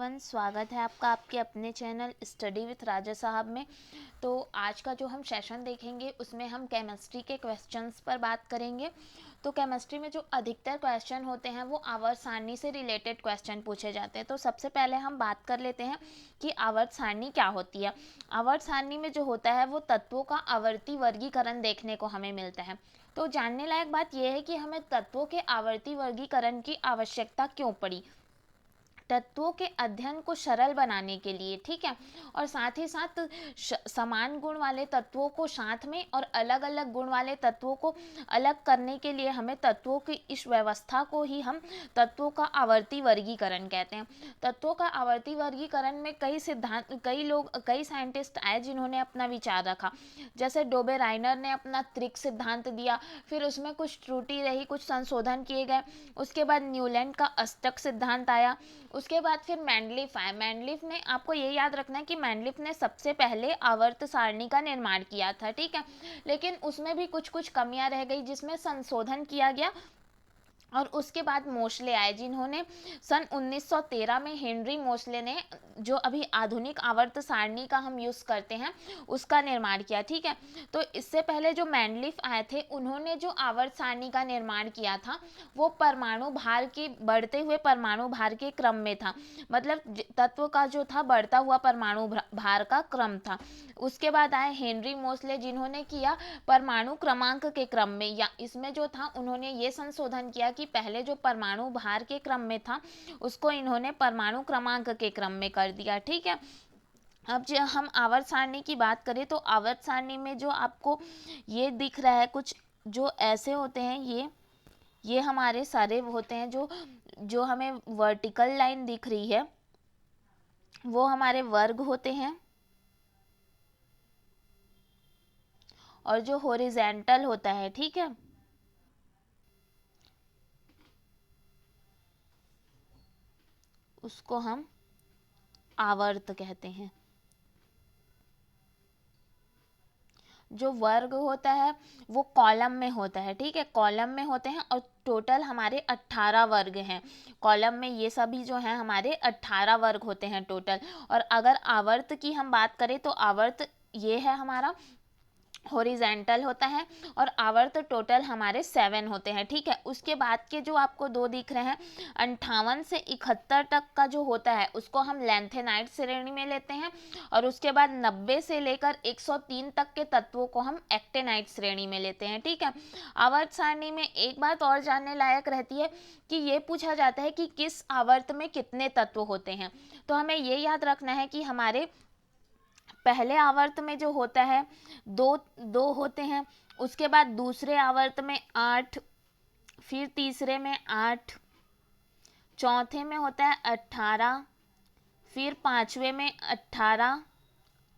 Everyone, स्वागत है आपका आपके अपने चैनल स्टडी विथ राजा साहब में। तो आज का जो हम सेशन देखेंगे उसमें हम केमिस्ट्री के क्वेश्चंस पर बात करेंगे। तो केमिस्ट्री में जो अधिकतर क्वेश्चन होते हैं वो आवर्त सारणी से रिलेटेड क्वेश्चन पूछे जाते हैं। तो सबसे पहले हम बात कर लेते हैं कि आवर्त सारणी क्या होती है। आवर्त सारणी में जो होता है वो तत्वों का आवर्ती वर्गीकरण देखने को हमें मिलता है। तो जानने लायक बात यह है कि हमें तत्वों के आवर्ती वर्गीकरण की आवश्यकता क्यों पड़ी। तत्वों के अध्ययन को सरल बनाने के लिए, ठीक है, और साथ ही साथ समान गुण वाले तत्वों को साथ में और अलग अलग गुण वाले तत्वों को अलग करने के लिए हमें तत्वों की इस व्यवस्था को ही हम तत्वों का आवर्ती वर्गीकरण कहते हैं। तत्वों का आवर्ती वर्गीकरण में कई साइंटिस्ट आए जिन्होंने अपना विचार रखा। जैसे डोबे राइनर ने अपना त्रिक सिद्धांत दिया, फिर उसमें कुछ त्रुटि रही, कुछ संशोधन किए गए। उसके बाद न्यूलैंड का अष्टक सिद्धांत आया। उसके बाद फिर मैंडलिफ आया। मैंडलिफ ने, आपको ये याद रखना है कि मैंडलिफ ने सबसे पहले आवर्त सारणी का निर्माण किया था, ठीक है, लेकिन उसमें भी कुछ कुछ कमियां रह गई जिसमें संशोधन किया गया। और उसके बाद मोशले आए जिन्होंने सन 1913 में हेनरी मोशले ने जो अभी आधुनिक आवर्त सारणी का हम यूज़ करते हैं उसका निर्माण किया, ठीक है। तो इससे पहले जो मैंडलिफ आए थे उन्होंने जो आवर्त सारणी का निर्माण किया था वो परमाणु भार के बढ़ते हुए परमाणु भार के क्रम में था। मतलब तत्व का जो था बढ़ता हुआ परमाणु भार का क्रम था। उसके बाद आए हेनरी मोशले जिन्होंने किया परमाणु क्रमांक के क्रम में, या इसमें जो था उन्होंने ये संशोधन किया कि पहले जो परमाणु भार के क्रम में था उसको इन्होंने परमाणु क्रमांक के क्रम में कर दिया, ठीक है। अब जब हम आवर्त सारणी की बात करें तो आवर्त सारणी में जो आपको ये दिख रहा है कुछ जो ऐसे होते हैं, ये हमारे सारे होते हैं जो जो हमें वर्टिकल लाइन दिख रही है वो हमारे वर्ग होते हैं, और जो हॉरिजॉन्टल होता है, ठीक है, उसको हम आवर्त कहते हैं। जो वर्ग होता है वो कॉलम में होता है, ठीक है, कॉलम में होते हैं और टोटल हमारे 18 वर्ग हैं। कॉलम में ये सभी जो हैं हमारे 18 वर्ग होते हैं टोटल। और अगर आवर्त की हम बात करें तो आवर्त ये है हमारा हॉरिजॉन्टल होता है, और आवर्त टोटल हमारे 7 होते हैं, ठीक है। उसके बाद के जो आपको दो दिख रहे हैं 58 से 71 तक का जो होता है उसको हम लेंथेनाइट श्रेणी में लेते हैं, और उसके बाद 90 से लेकर 103 तक के तत्वों को हम एक्टेनाइट श्रेणी में लेते हैं, ठीक है। आवर्त सारणी में एक बात और जानने लायक रहती है कि ये पूछा जाता है कि किस आवर्त में कितने तत्व होते हैं। तो हमें ये याद रखना है कि हमारे पहले आवर्त में जो होता है दो दो होते हैं, उसके बाद दूसरे आवर्त में 8, फिर तीसरे में 8, चौथे में होता है 18, फिर पांचवे में 18,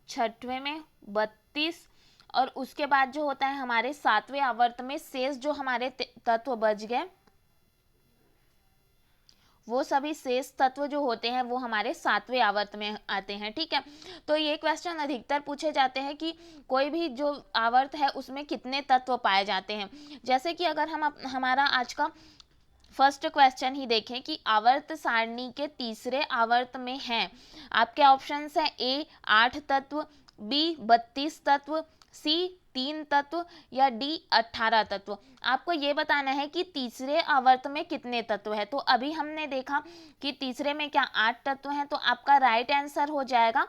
छठवें में 32, और उसके बाद जो होता है हमारे सातवें आवर्त में शेष जो हमारे तत्व बच गए वो सभी शेष तत्व जो होते हैं वो हमारे सातवें आवर्त में आते हैं, ठीक है। तो ये क्वेश्चन अधिकतर पूछे जाते हैं कि कोई भी जो आवर्त है उसमें कितने तत्व पाए जाते हैं। जैसे कि अगर हम हमारा आज का फर्स्ट क्वेश्चन ही देखें कि आवर्त सारणी के तीसरे आवर्त में है, आपके ऑप्शंस हैं ए 8 तत्व, बी 32 तत्व, सी 3 तत्व, या डी 18 तत्व। आपको ये बताना है कि तीसरे आवर्त में कितने तत्व है। तो अभी हमने देखा कि तीसरे में क्या 8 तत्व हैं, तो आपका राइट आंसर हो जाएगा,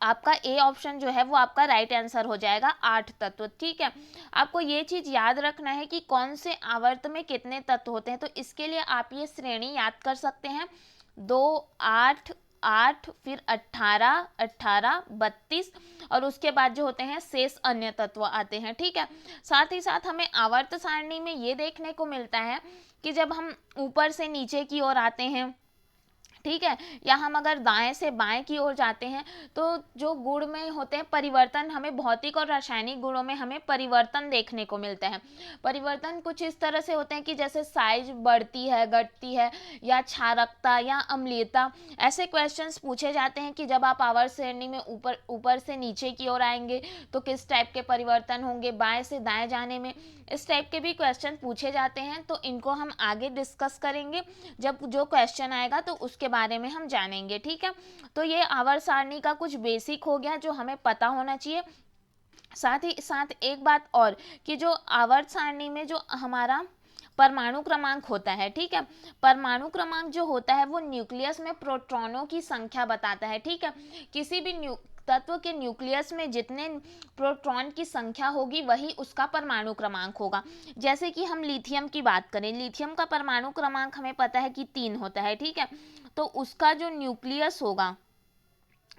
आपका ए ऑप्शन जो है वो आपका राइट आंसर हो जाएगा 8 तत्व, ठीक है। आपको ये चीज याद रखना है कि कौन से आवर्त में कितने तत्व होते हैं। तो इसके लिए आप ये श्रेणी याद कर सकते हैं, 2, 8, 8, फिर 18, 18, 32, और उसके बाद जो होते हैं शेष अन्य तत्व आते हैं, ठीक है। साथ ही साथ हमें आवर्त सारणी में ये देखने को मिलता है कि जब हम ऊपर से नीचे की ओर आते हैं, ठीक है, या हम अगर दाएं से बाएं की ओर जाते हैं तो जो गुण में होते हैं परिवर्तन, हमें भौतिक और रासायनिक गुणों में हमें परिवर्तन देखने को मिलता है। परिवर्तन कुछ इस तरह से होते हैं कि जैसे साइज बढ़ती है, घटती है, या क्षारकता या अम्लीयता। ऐसे क्वेश्चंस पूछे जाते हैं कि जब आप आवर्त श्रेणी में ऊपर ऊपर से नीचे की ओर आएंगे तो किस टाइप के परिवर्तन होंगे, बाएं से दाएं जाने में, इस टाइप के भी क्वेश्चन पूछे जाते हैं। तो इनको हम आगे डिस्कस करेंगे जब जो क्वेश्चन आएगा, तो उसके बारे में हम जानेंगे। ठीक है, तो ये आवर्त सारणी का कुछ बेसिक हो गया जो हमें पता होना चाहिए। साथ ही साथ एक बात और कि जो आवर्त सारणी में जो हमारा परमाणु क्रमांक होता है, ठीक है, परमाणु क्रमांक जो होता है वो न्यूक्लियस में प्रोटॉनों की संख्या बताता है। ठीक है, किसी भी तत्व के न्यूक्लियस में जितने प्रोटॉन की संख्या होगी वही उसका परमाणु क्रमांक होगा। जैसे कि हम लिथियम की बात करें, लिथियम का परमाणु क्रमांक हमें पता है कि 3 होता है। ठीक है, तो उसका जो न्यूक्लियस होगा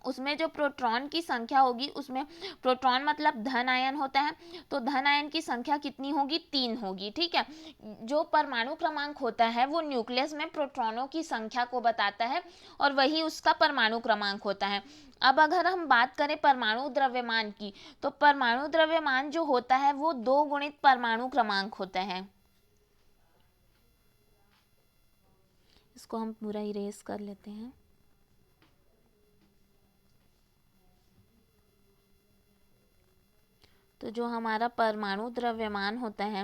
उसमें जो प्रोटॉन की संख्या होगी, उसमें प्रोटॉन मतलब धन आयन होता है, तो धन आयन की संख्या कितनी होगी, 3 होगी। ठीक है, जो परमाणु क्रमांक होता है वो न्यूक्लियस में प्रोटॉनों की संख्या को बताता है और वही उसका परमाणु क्रमांक होता है। अब अगर हम बात करें परमाणु द्रव्यमान की, तो परमाणु द्रव्यमान जो होता है वो 2 गुणित परमाणु क्रमांक होता है। इसको हम पूरा इरेज कर लेते हैं। तो जो हमारा परमाणु द्रव्यमान होता है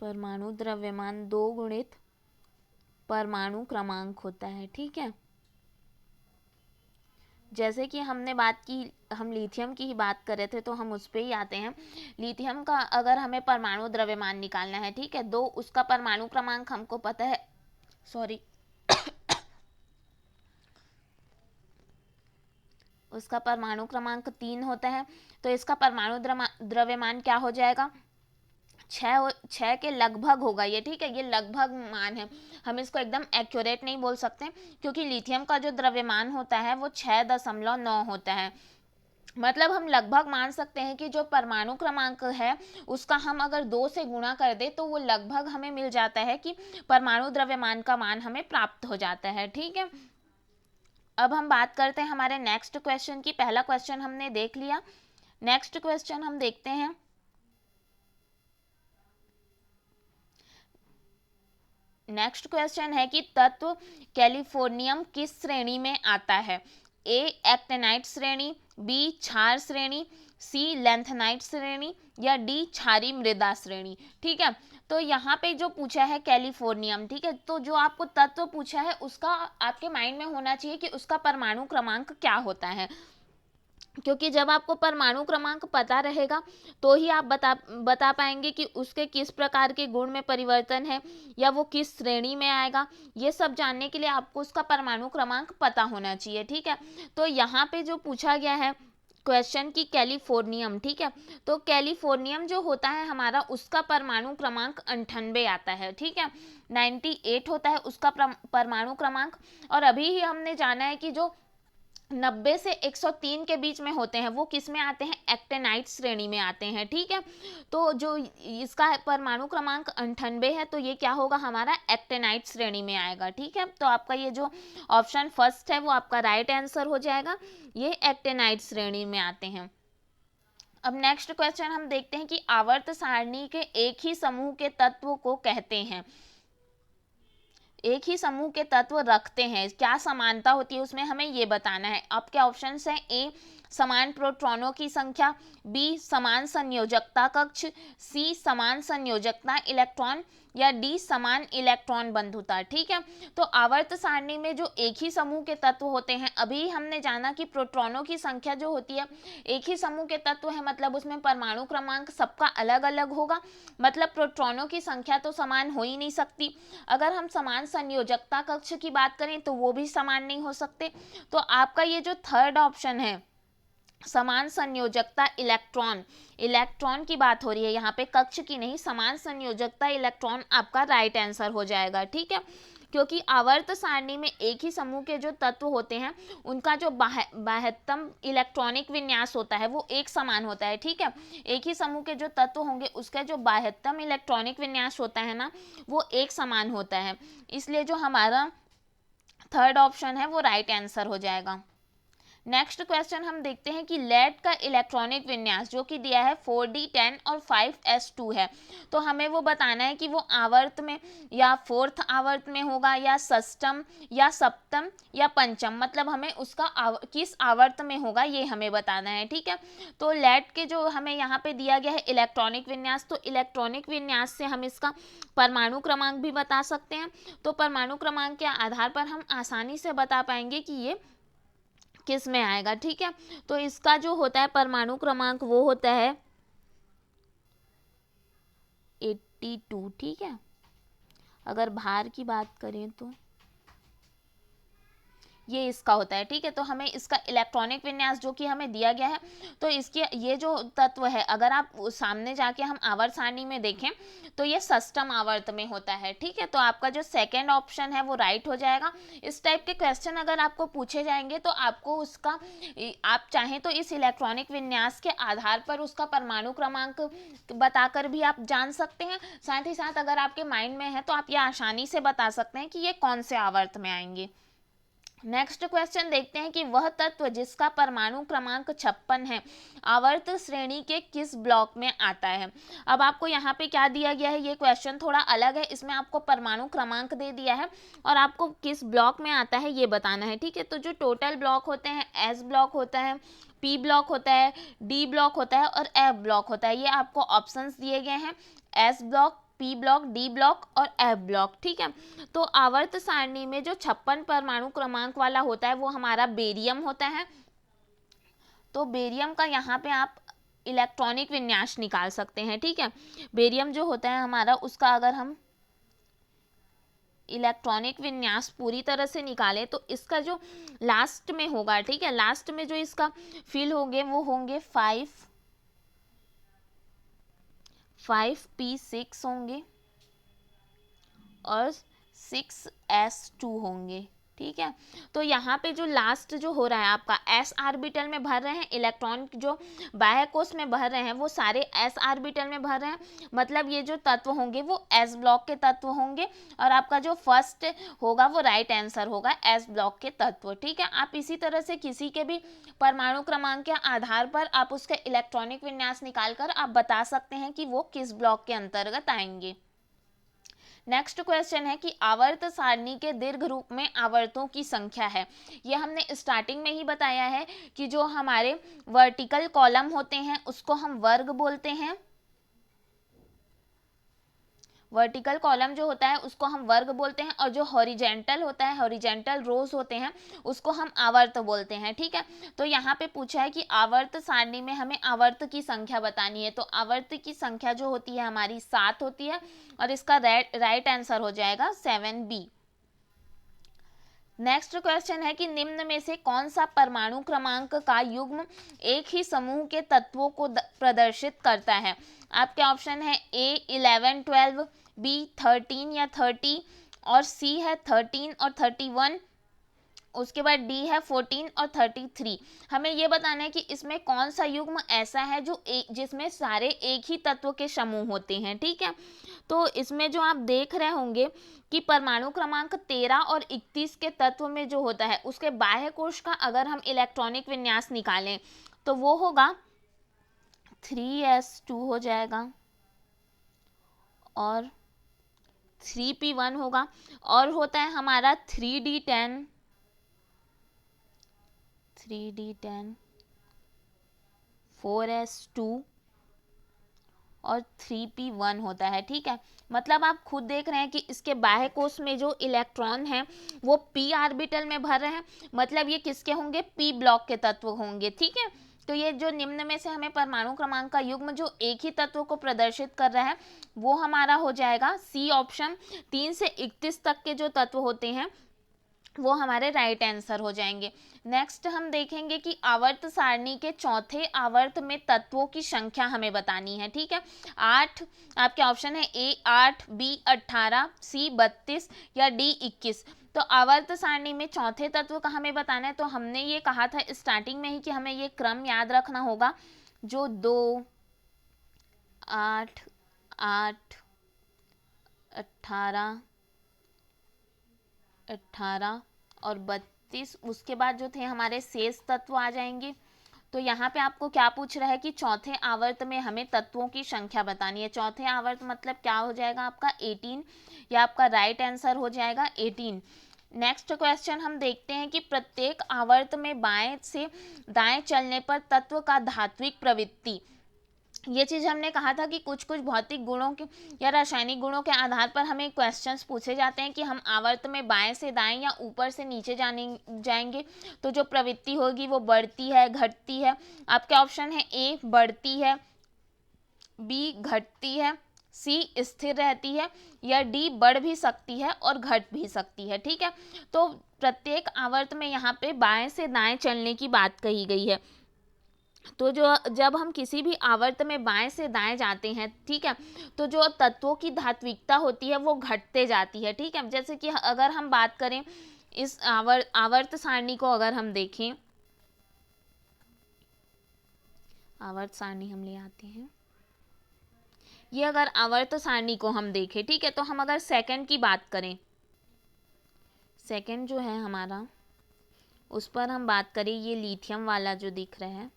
परमाणु द्रव्यमान 2 गुणित परमाणु क्रमांक होता है। ठीक है, जैसे कि हमने बात की, हम लिथियम की ही बात कर रहे थे तो हम उस पे ही आते हैं। लिथियम का अगर हमें परमाणु द्रव्यमान निकालना है, ठीक है, 2, उसका परमाणु क्रमांक हमको पता है, सॉरी उसका परमाणु क्रमांक 3 होता है, तो इसका परमाणु द्रव्यमान क्या हो जाएगा, 6 के लगभग होगा ये। ठीक है, ये लगभग मान है, हम इसको एकदम एक्यूरेट नहीं बोल सकते क्योंकि लिथियम का जो द्रव्यमान होता है वो 6.9 होता है। मतलब हम लगभग मान सकते हैं कि जो परमाणु क्रमांक है उसका हम अगर 2 से गुणा कर दे तो वो लगभग हमें मिल जाता है कि परमाणु द्रव्यमान का मान हमें प्राप्त हो जाता है। ठीक है, अब हम बात करते हैं हमारे नेक्स्ट क्वेश्चन की। पहला क्वेश्चन हमने देख लिया, नेक्स्ट क्वेश्चन हम देखते हैं। नेक्स्ट क्वेश्चन है कि तत्व कैलिफोर्नियम किस श्रेणी में आता है, ए एक्टिनाइट श्रेणी, बी क्षार श्रेणी, सी लेंथेनाइट श्रेणी या डी क्षारीय मृदा श्रेणी। ठीक है, तो यहाँ पे जो पूछा है कैलिफोर्नियम, ठीक है, तो जो आपको तत्व पूछा है उसका आपके माइंड में होना चाहिए कि उसका परमाणु क्रमांक क्या होता है, क्योंकि जब आपको परमाणु क्रमांक पता रहेगा तो ही आप बता पाएंगे कि उसके किस प्रकार के गुण में परिवर्तन है या वो किस श्रेणी में आएगा। ये सब जानने के लिए आपको उसका परमाणु क्रमांक पता होना चाहिए। ठीक है, तो यहाँ पे जो पूछा गया है क्वेश्चन की कैलिफोर्नियम, ठीक है, तो कैलिफोर्नियम जो होता है हमारा उसका परमाणु क्रमांक 98 आता है। ठीक है, 98 होता है उसका परमाणु क्रमांक। और अभी ही हमने जाना है कि जो 90 से 103 के बीच में होते हैं वो किस में आते हैं, एक्टिनाइट श्रेणी में आते हैं। ठीक है, तो जो इसका परमाणु क्रमांक 98 है तो ये क्या होगा, हमारा एक्टिनाइट श्रेणी में आएगा। ठीक है, तो आपका ये जो ऑप्शन फर्स्ट है वो आपका राइट आंसर हो जाएगा, ये एक्टिनाइट श्रेणी में आते हैं। अब नेक्स्ट क्वेश्चन हम देखते हैं कि आवर्त सारणी के एक ही समूह के तत्व को कहते हैं, एक ही समूह के तत्व रखते हैं, क्या समानता होती है उसमें हमें ये बताना है। आपके ऑप्शंस हैं, ए समान प्रोटॉनों की संख्या, बी समान संयोजकता कक्ष, सी समान संयोजकता इलेक्ट्रॉन या डी समान इलेक्ट्रॉन बंधुता। ठीक है, तो आवर्त सारणी में जो एक ही समूह के तत्व होते हैं, अभी हमने जाना कि प्रोटॉनों की संख्या जो होती है एक ही समूह के तत्व है, मतलब उसमें परमाणु क्रमांक सबका अलग अलग होगा, मतलब प्रोटॉनों की संख्या तो समान हो ही नहीं सकती। अगर हम समान संयोजकता कक्ष की बात करें तो वो भी समान नहीं हो सकते। तो आपका ये जो थर्ड ऑप्शन है समान संयोजकता इलेक्ट्रॉन, इलेक्ट्रॉन की बात हो रही है यहाँ पे, कक्ष की नहीं, समान संयोजकता इलेक्ट्रॉन आपका राइट आंसर हो जाएगा। ठीक है, क्योंकि आवर्त सारणी में एक ही समूह के जो तत्व होते हैं उनका जो बाह्यतम इलेक्ट्रॉनिक विन्यास होता है वो एक समान होता है। ठीक है, एक ही समूह के जो तत्व होंगे उसका जो बाह्यतम इलेक्ट्रॉनिक विन्यास होता है ना वो एक समान होता है, इसलिए जो हमारा थर्ड ऑप्शन है वो राइट आंसर हो जाएगा। नेक्स्ट क्वेश्चन हम देखते हैं कि लेड का इलेक्ट्रॉनिक विन्यास जो कि दिया है 4d10 और 5s2 है, तो हमें वो बताना है कि वो आवर्त में या फोर्थ आवर्त में होगा या षष्टम या सप्तम या पंचम, मतलब हमें उसका किस आवर्त में होगा ये हमें बताना है। ठीक है, तो लेड के जो हमें यहाँ पे दिया गया है इलेक्ट्रॉनिक विन्यास, तो इलेक्ट्रॉनिक विन्यास से हम इसका परमाणु क्रमांक भी बता सकते हैं। तो परमाणु क्रमांक के आधार पर हम आसानी से बता पाएंगे कि ये किस में आएगा। ठीक है, तो इसका जो होता है परमाणु क्रमांक वो होता है 82। ठीक है, अगर भार की बात करें तो ये इसका होता है। ठीक है, तो हमें इसका इलेक्ट्रॉनिक विन्यास जो कि हमें दिया गया है, तो इसके ये जो तत्व है अगर आप सामने जाके हम आवर्त सारणी में देखें तो ये षष्टम आवर्त में होता है। ठीक है, तो आपका जो सेकंड ऑप्शन है वो राइट हो जाएगा। इस टाइप के क्वेश्चन अगर आपको पूछे जाएंगे तो आपको उसका, आप चाहें तो इस इलेक्ट्रॉनिक विन्यास के आधार पर उसका परमाणु क्रमांक बताकर भी आप जान सकते हैं। साथ ही साथ अगर आपके माइंड में है तो आप ये आसानी से बता सकते हैं कि ये कौन से आवर्त में आएंगे। नेक्स्ट क्वेश्चन देखते हैं कि वह तत्व जिसका परमाणु क्रमांक 56 है आवर्त श्रेणी के किस ब्लॉक में आता है। अब आपको यहाँ पे क्या दिया गया है, ये क्वेश्चन थोड़ा अलग है, इसमें आपको परमाणु क्रमांक दे दिया है और आपको किस ब्लॉक में आता है ये बताना है। ठीक है, तो जो टोटल ब्लॉक होते हैं, एस ब्लॉक होता है, पी ब्लॉक होता है, डी ब्लॉक होता है और एफ ब्लॉक होता है, ये आपको ऑप्शंस दिए गए हैं, S block, P block, D block और एफ ब्लॉक। ठीक है, तो आवर्त सारणी में जो 56 परमाणु क्रमांक वाला होता है वो हमारा बेरियम होता है। तो बेरियम का यहाँ पे आप इलेक्ट्रॉनिक विन्यास निकाल सकते हैं। ठीक है, बेरियम जो होता है हमारा, उसका अगर हम इलेक्ट्रॉनिक विन्यास पूरी तरह से निकालें तो इसका जो लास्ट में होगा, ठीक है, लास्ट में जो इसका फिल होंगे वो होंगे 5p6 होंगे और 6s2 होंगे। ठीक है, तो यहाँ पे जो लास्ट जो हो रहा है आपका s ऑर्बिटल में भर रहे हैं, इलेक्ट्रॉन जो बाह्य कोश में भर रहे हैं वो सारे s ऑर्बिटल में भर रहे हैं, मतलब ये जो तत्व होंगे वो s ब्लॉक के तत्व होंगे और आपका जो फर्स्ट होगा वो राइट आंसर होगा s ब्लॉक के तत्व। ठीक है, आप इसी तरह से किसी के भी परमाणु क्रमांक के आधार पर आप उसका इलेक्ट्रॉनिक विन्यास निकाल कर आप बता सकते हैं कि वो किस ब्लॉक के अंतर्गत आएंगे। नेक्स्ट क्वेश्चन है कि आवर्त सारणी के दीर्घ रूप में आवर्तों की संख्या है। ये हमने स्टार्टिंग में ही बताया है कि जो हमारे वर्टिकल कॉलम होते हैं उसको हम वर्ग बोलते हैं, वर्टिकल कॉलम जो होता है उसको हम वर्ग बोलते हैं और जो हॉरिजेंटल होता है, हॉरिजेंटल रोज होते हैं उसको हम आवर्त बोलते हैं। ठीक है, तो यहाँ पे पूछा है कि आवर्त सारणी में हमें आवर्त की संख्या बतानी है, तो आवर्त की संख्या जो होती है हमारी 7 होती है और इसका राइट आंसर हो जाएगा 7b। नेक्स्ट क्वेश्चन है कि निम्न में से कौन सा परमाणु क्रमांक का युग्म एक ही समूह के तत्वों को प्रदर्शित करता है। आपके ऑप्शन है ए 11 12, बी 13 या 30 और सी है 13 और 31, उसके बाद डी है 14 और 33। हमें ये बताना है कि इसमें कौन सा युग्म ऐसा है जो जिसमें सारे एक ही तत्व के समूह होते हैं। ठीक है, तो इसमें जो आप देख रहे होंगे कि परमाणु क्रमांक 13 और 31 के तत्व में जो होता है उसके बाह्य कोश का अगर हम इलेक्ट्रॉनिक विन्यास निकालें तो वो होगा 3s2 हो जाएगा और 3p1 होगा और होता है हमारा 3d10 4s2 और 3p1 होता है। ठीक है, मतलब आप खुद देख रहे हैं कि इसके बाह्य कोश में जो इलेक्ट्रॉन हैं वो p ऑर्बिटल में भर रहे हैं, मतलब ये किसके होंगे, p ब्लॉक के तत्व होंगे। ठीक है, तो ये जो निम्न में से हमें परमाणु क्रमांक का युग्म जो एक ही तत्व को प्रदर्शित कर रहा है वो हमारा हो जाएगा सी ऑप्शन। 3 से 31 तक के जो तत्व होते हैं वो हमारे राइट आंसर हो जाएंगे। नेक्स्ट हम देखेंगे कि आवर्त सारणी के चौथे आवर्त में तत्वों की संख्या हमें बतानी है। ठीक है, 8, आपके ऑप्शन है ए 8, बी 18, सी 32 या डी 21। तो आवर्त सारणी में चौथे तत्व का हमें बताना है, तो हमने ये कहा था स्टार्टिंग में ही कि हमें ये क्रम याद रखना होगा, जो 2 8 8 18 18 और 35, उसके बाद जो थे हमारे शेष तत्व आ जाएंगे। तो यहाँ पे आपको क्या पूछ रहा है कि चौथे आवर्त में हमें तत्वों की संख्या बतानी है। चौथे आवर्त मतलब क्या हो जाएगा आपका 18, या आपका राइट आंसर हो जाएगा 18। नेक्स्ट क्वेश्चन हम देखते हैं कि प्रत्येक आवर्त में बाएं से दाएं चलने पर तत्व का धात्विक प्रवृत्ति, ये चीज़ हमने कहा था कि कुछ कुछ भौतिक गुणों के या रासायनिक गुणों के आधार पर हमें क्वेश्चंस पूछे जाते हैं कि हम आवर्त में बाएं से दाएं या ऊपर से नीचे जाएंगे तो जो प्रवृत्ति होगी वो बढ़ती है, घटती है। आपके ऑप्शन है ए बढ़ती है, बी घटती है, सी स्थिर रहती है, या डी बढ़ भी सकती है और घट भी सकती है। ठीक है, तो प्रत्येक आवर्त में यहाँ पे बाएं से दाएं चलने की बात कही गई है। तो जो जब हम किसी भी आवर्त में बाएं से दाएं जाते हैं, ठीक है, तो जो तत्वों की धात्विकता होती है वो घटते जाती है। ठीक है, जैसे कि अगर हम बात करें इस आवर्त सारणी को, अगर हम देखें, आवर्त सारणी हम ले आते हैं, ये अगर आवर्त सारणी को हम देखें, ठीक है, तो हम अगर सेकंड की बात करें, सेकंड जो है हमारा, उस पर हम बात करें, ये लिथियम वाला जो दिख रहा है,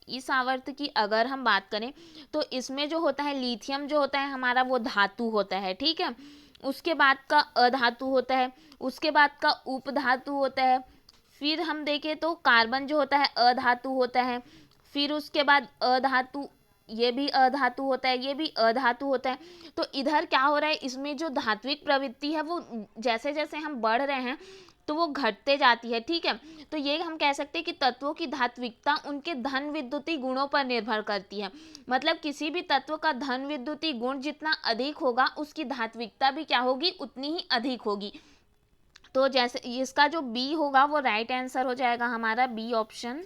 इस आवर्त की अगर हम बात करें तो इसमें जो होता है लिथियम जो होता है हमारा वो धातु होता है। ठीक है, उसके बाद का अधातु होता है, उसके बाद का उपधातु होता है, फिर हम देखें तो कार्बन जो होता है अधातु होता है, फिर उसके बाद अधातु, ये भी अधातु होता है, ये भी अधातु होता है। तो इधर क्या हो रहा है, इसमें जो धात्विक प्रवृत्ति है वो जैसे जैसे हम बढ़ रहे हैं तो वो घटते जाती है। ठीक है, तो ये हम कह सकते हैं कि तत्वों की धात्विकता उनके धन विद्युतीय गुणों पर निर्भर करती है। मतलब किसी भी तत्व का धन विद्युतीय गुण जितना अधिक होगा उसकी धात्विकता भी क्या होगी, उतनी ही अधिक होगी। तो जैसे इसका जो बी होगा वो राइट आंसर हो जाएगा हमारा, बी ऑप्शन,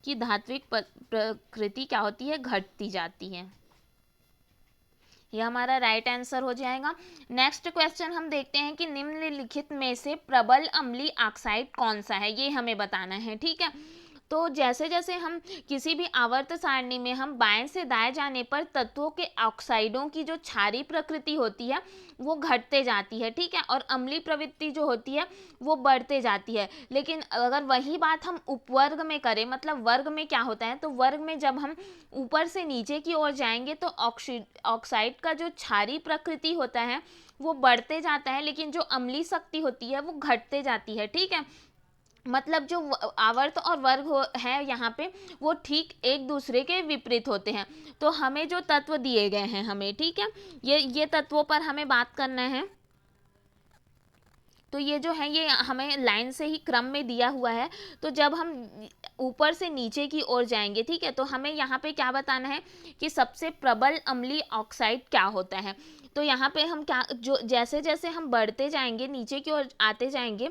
की धात्विक प्रकृति क्या होती है, घटती जाती है। यह हमारा राइट आंसर हो जाएगा। नेक्स्ट क्वेश्चन हम देखते हैं कि निम्नलिखित में से प्रबल अम्लीय ऑक्साइड कौन सा है, ये हमें बताना है। ठीक है, तो जैसे जैसे हम किसी भी आवर्त सारणी में हम बाएं से दाएं जाने पर तत्वों के ऑक्साइडों की जो क्षारीय प्रकृति होती है वो घटते जाती है। ठीक है, और अम्लीय प्रवृत्ति जो होती है वो बढ़ते जाती है। लेकिन अगर वही बात हम उपवर्ग में करें, मतलब वर्ग में क्या होता है, तो वर्ग में जब हम ऊपर से नीचे की ओर जाएंगे तो ऑक्साइड का जो क्षारीय प्रकृति होता है वो बढ़ते जाता है, लेकिन जो अम्लीय शक्ति होती है वो घटते जाती है। ठीक है, मतलब जो आवर्त और वर्ग है यहाँ पे वो ठीक एक दूसरे के विपरीत होते हैं। तो हमें जो तत्व दिए गए हैं हमें, ठीक है, ये तत्वों पर हमें बात करना है। तो ये जो है ये हमें लाइन से ही क्रम में दिया हुआ है। तो जब हम ऊपर से नीचे की ओर जाएंगे, ठीक है, तो हमें यहाँ पे क्या बताना है कि सबसे प्रबल अम्लीय ऑक्साइड क्या होता है। तो यहाँ पे हम क्या, जो जैसे जैसे हम बढ़ते जाएंगे नीचे की ओर आते जाएंगे,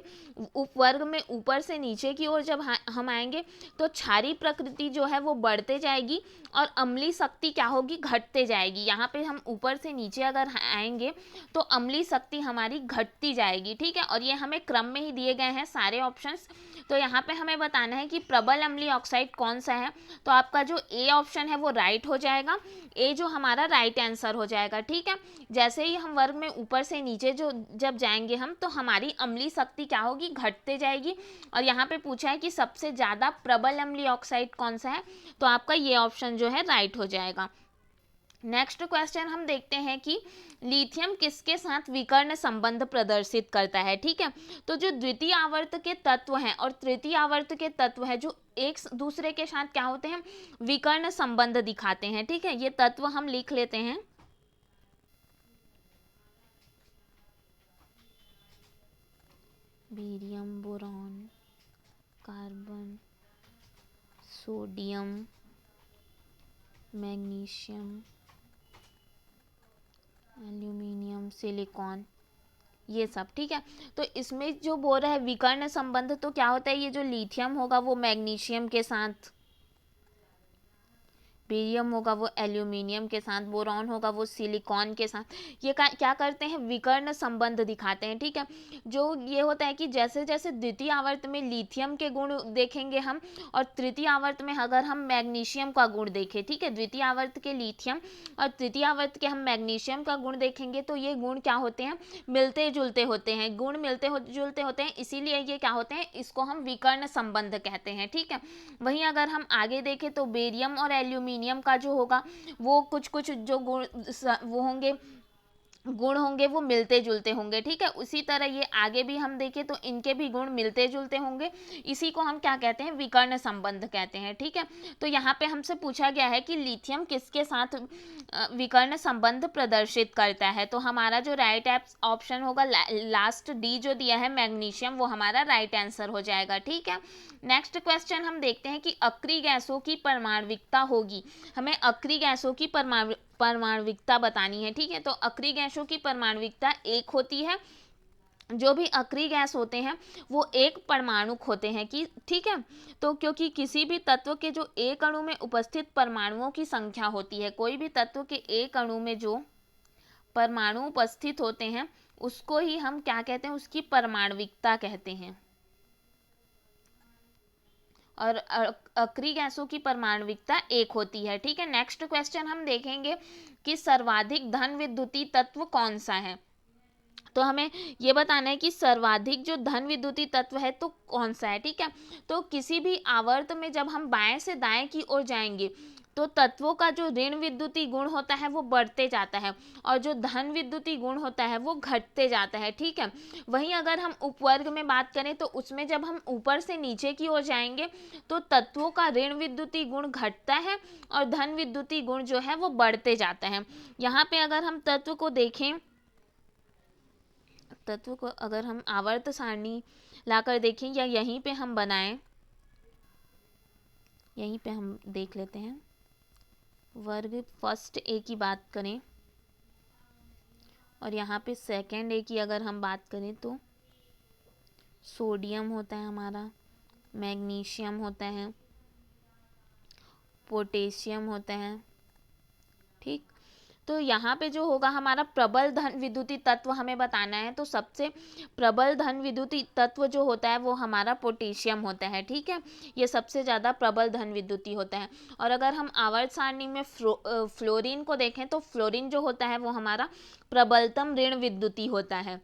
उपवर्ग में ऊपर से नीचे की ओर जब हम आएंगे तो क्षारीय प्रकृति जो है वो बढ़ते जाएगी और अम्लीय शक्ति क्या होगी, घटते जाएगी। यहाँ पे हम ऊपर से नीचे अगर आएंगे तो अम्लीय शक्ति हमारी घटती जाएगी। ठीक है, और ये हमें क्रम में ही दिए गए हैं सारे ऑप्शंस। तो यहाँ पे हमें बताना है कि प्रबल अम्लीय ऑक्साइड कौन सा है। तो आपका जो ए ऑप्शन है वो राइट हो जाएगा, ए जो हमारा राइट आंसर हो जाएगा। ठीक है, जैसे ही हम वर्ग में ऊपर से नीचे जो जब जाएंगे हम तो हमारी अम्लीय शक्ति क्या होगी, घटते जाएगी। और यहाँ पे पूछा है कि सबसे ज़्यादा प्रबल अम्लीय ऑक्साइड कौन सा है, तो आपका ये ऑप्शन जो है राइट हो जाएगा। नेक्स्ट क्वेश्चन हम देखते हैं कि लिथियम किसके साथ विकर्ण संबंध प्रदर्शित करता है। ठीक है, तो जो द्वितीय आवर्त के तत्व हैं और तृतीय आवर्त के तत्व हैं जो एक दूसरे के साथ क्या होते हैं, विकर्ण संबंध दिखाते हैं। ठीक है, ये तत्व हम लिख लेते हैं। Barium, boron, carbon, sodium, magnesium, aluminium, silicon, ये सब। ठीक है, तो इसमें जो बोल रहा है विकर्ण संबंध, तो क्या होता है, ये जो लिथियम होगा वो मैग्नीशियम के साथ बेरियम होगा वो एल्यूमिनियम के साथ, बोरॉन होगा वो सिलिकॉन के साथ। ये क्या करते हैं, विकर्ण संबंध दिखाते हैं, ठीक है। जो ये होता है कि जैसे जैसे द्वितीय आवर्त में लिथियम के गुण देखेंगे हम, और तृतीय आवर्त में अगर हम मैग्नीशियम का गुण देखें, ठीक है, द्वितीय आवर्त के लिथियम और तृतीय आवर्त के हम मैग्नीशियम का गुण देखेंगे, तो ये गुण क्या होते हैं, मिलते जुलते होते हैं, गुण जुलते होते हैं, इसीलिए ये क्या होते हैं, इसको हम विकर्ण संबंध कहते हैं, ठीक है। वहीं अगर हम आगे देखें तो बेरियम और एल्यूमिनियम का जो होगा वो कुछ कुछ जो गुण होंगे वो मिलते जुलते होंगे, ठीक है। उसी तरह ये आगे भी हम देखें तो इनके भी गुण मिलते जुलते होंगे, इसी को हम क्या कहते हैं, विकर्ण संबंध कहते हैं, ठीक है। तो यहाँ पे हमसे पूछा गया है कि लिथियम किसके साथ विकर्ण संबंध प्रदर्शित करता है, तो हमारा जो राइट ऑप्शन होगा लास्ट डी जो दिया है मैग्नीशियम, वो हमारा राइट आंसर हो जाएगा, ठीक है। नेक्स्ट क्वेश्चन हम देखते हैं कि अक्रिय गैसों की परमाणविकता होगी, हमें अक्रिय गैसों की परमाणविकता बतानी है, ठीक है। तो अक्रिय गैसों की परमाणविकता 1 होती है। जो भी अक्रिय गैस होते हैं वो एक परमाणुक होते हैं, कि ठीक है। तो क्योंकि किसी भी तत्व के जो एक अणु में उपस्थित परमाणुओं की संख्या होती है, कोई भी तत्व के एक अणु में जो परमाणु उपस्थित होते हैं उसको ही हम क्या कहते हैं, उसकी परमाणविकता कहते हैं। और अक्रिय गैसों की परमाणविकता 1 होती है, ठीक है। नेक्स्ट क्वेश्चन हम देखेंगे कि सर्वाधिक धन विद्युतीय तत्व कौन सा है, तो हमें ये बताना है कि सर्वाधिक जो धन विद्युतीय तत्व है तो कौन सा है, ठीक है। तो किसी भी आवर्त में जब हम बाएं से दाएं की ओर जाएंगे तो तत्वों का जो ऋण विद्युतीय गुण होता है वो बढ़ते जाता है, और जो धन विद्युतीय गुण होता है वो घटते जाता है, ठीक है। वहीं अगर हम उपवर्ग में बात करें तो उसमें जब हम ऊपर से नीचे की ओर जाएंगे तो तत्वों का ऋण विद्युतीय गुण घटता है और धन विद्युतीय गुण जो है वो बढ़ते जाता है। यहाँ पे अगर हम तत्व को अगर हम आवर्त सारणी लाकर देखें या यहीं पे हम बनाएं, यहीं पे हम देख लेते हैं, वर्ग फर्स्ट ए की बात करें और यहाँ पे सेकंड ए की अगर हम बात करें तो सोडियम होता है हमारा, मैग्नीशियम होता है, पोटेशियम होता है, ठीक। तो यहाँ पे जो होगा हमारा प्रबल धन विद्युतीय तत्व हमें बताना है, तो सबसे प्रबल धन विद्युतीय तत्व जो होता है वो हमारा पोटेशियम होता है, ठीक है। ये सबसे ज़्यादा प्रबल धन विद्युतीय होता है। और अगर हम आवर्त सारणी में फ्लोरीन को देखें तो फ्लोरीन जो होता है वो हमारा प्रबलतम ऋण विद्युतीय होता है,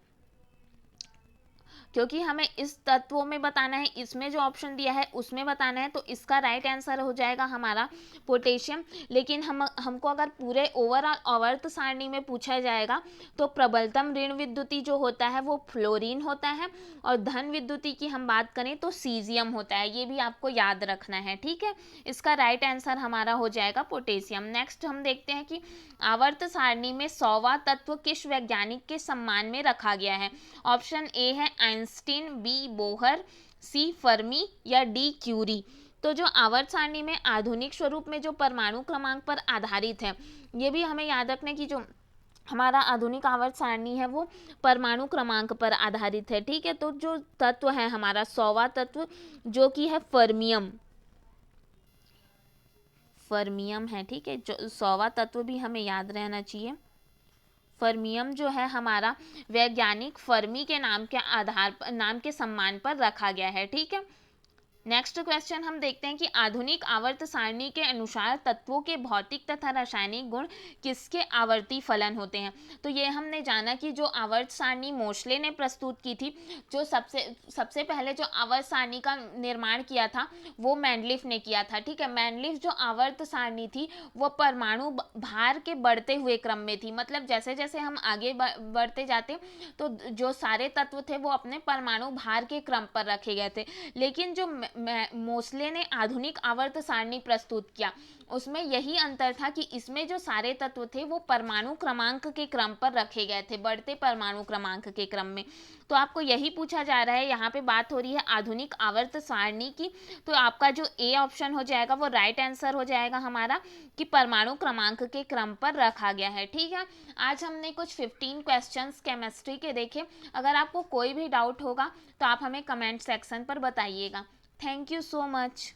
क्योंकि हमें इस तत्वों में बताना है, इसमें जो ऑप्शन दिया है उसमें बताना है, तो इसका राइट आंसर हो जाएगा हमारा पोटेशियम। लेकिन हमको अगर पूरे ओवरऑल आवर्त सारणी में पूछा जाएगा तो प्रबलतम ऋण विद्युतीय जो होता है वो फ्लोरीन होता है, और धन विद्युतीय की हम बात करें तो सीजियम होता है, ये भी आपको याद रखना है, ठीक है। इसका राइट आंसर हमारा हो जाएगा पोटेशियम। नेक्स्ट हम देखते हैं कि आवर्त सारणी में 100वां तत्व किस वैज्ञानिक के सम्मान में रखा गया है। ऑप्शन ए है आइंस्टीन, बी बोहर, सी फर्मी या डी क्यूरी। तो जो आवर्त सारणी में आधुनिक स्वरूप में जो परमाणु क्रमांक पर आधारित है, ये भी हमें याद रखना कि जो हमारा आधुनिक आवर्त सारणी है वो परमाणु क्रमांक पर आधारित है, ठीक है। तो जो तत्व है हमारा 100वां तत्व जो कि है फर्मियम है, ठीक है। जो 100वां तत्व भी हमें याद रहना चाहिए। फर्मियम जो है हमारा वैज्ञानिक फर्मी के नाम के सम्मान पर रखा गया है, ठीक है। नेक्स्ट क्वेश्चन हम देखते हैं कि आधुनिक आवर्त सारणी के अनुसार तत्वों के भौतिक तथा रासायनिक गुण किसके आवर्ती फलन होते हैं। तो ये हमने जाना कि जो आवर्त सारणी मोशले ने प्रस्तुत की थी, जो सबसे पहले जो आवर्त सारणी का निर्माण किया था वो मैंडलिफ ने किया था, ठीक है। मैंडलिफ जो आवर्त सारणी थी वो परमाणु भार के बढ़ते हुए क्रम में थी, मतलब जैसे जैसे हम आगे बढ़ते जाते तो जो सारे तत्व थे वो अपने परमाणु भार के क्रम पर रखे गए थे। लेकिन जो मोसले ने आधुनिक आवर्त सारणी प्रस्तुत किया उसमें यही अंतर था कि इसमें जो सारे तत्व थे वो परमाणु क्रमांक के क्रम पर रखे गए थे, बढ़ते परमाणु क्रमांक के क्रम में। तो आपको यही पूछा जा रहा है, यहाँ पे बात हो रही है आधुनिक आवर्त सारणी की, तो आपका जो ए ऑप्शन हो जाएगा वो राइट आंसर हो जाएगा हमारा, कि परमाणु क्रमांक के क्रम पर रखा गया है, ठीक है। आज हमने कुछ 15 क्वेश्चंस केमिस्ट्री के देखे। अगर आपको कोई भी डाउट होगा तो आप हमें कमेंट सेक्शन पर बताइएगा। Thank you so much.